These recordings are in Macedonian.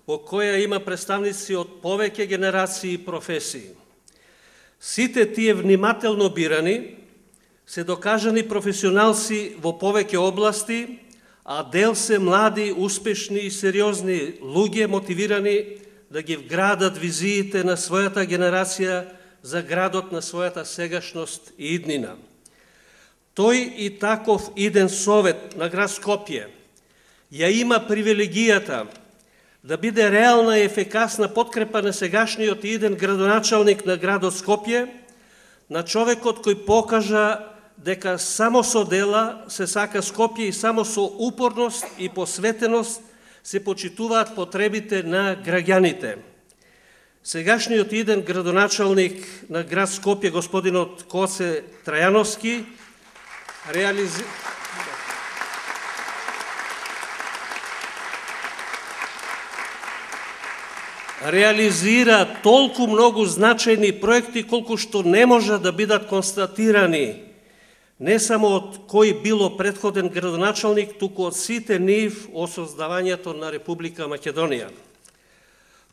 во која има представници од повеќе генерации и професии. Сите тие внимателно бирани се докажани професионалци во повеќе области, а дел се млади, успешни и сериозни луѓе мотивирани да ги вградат визиите на својата генерација за градот на својата сегашност и иднина. Тој и таков иден совет на град Скопје ја има привилегијата да биде реална и ефикасна подкрепа на сегашниот иден градоначалник на градот Скопје, на човекот кој покажа дека само со дела се сака Скопје и само со упорност и посветеност се почитуваат потребите на граѓаните. Сегашниот иден градоначалник на град Скопје, господинот Коце Трајановски, реализира толку многу значајни проекти колку што не може да бидат констатирани не само од кој било претходен градоначалник, туку од сите нив о создавањето на Република Македонија.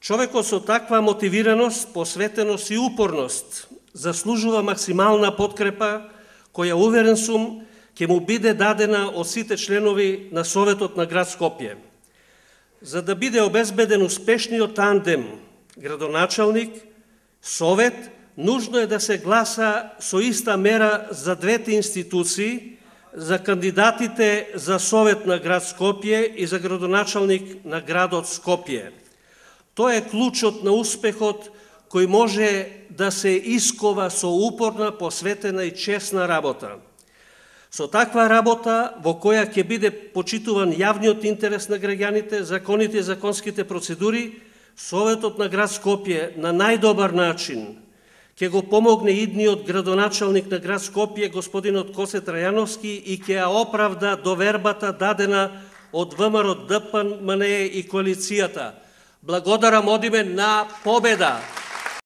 Човекот со таква мотивираност, посветеност и упорност заслужува максимална подкрепа, која уверен сум ќе му биде дадена од сите членови на Советот на град Скопје. За да биде обезбеден успешниот тандем градоначалник, Совет, нужно е да се гласа со иста мера за двете институции, за кандидатите за Совет на град Скопје и за градоначалник на градот Скопје. Тоа е клучот на успехот кој може да се искова со упорна, посветена и честна работа. Со таква работа, во која ќе биде почитуван јавниот интерес на граѓаните, законите и законските процедури, Советот на град Скопје на најдобар начин ќе го помогне идниот градоначалник на град Скопје, господинот Коце Трајановски, и ќе ја оправда довербата дадена од ВМРО, ДПМН и коалицијата. Благодарам од име на победа!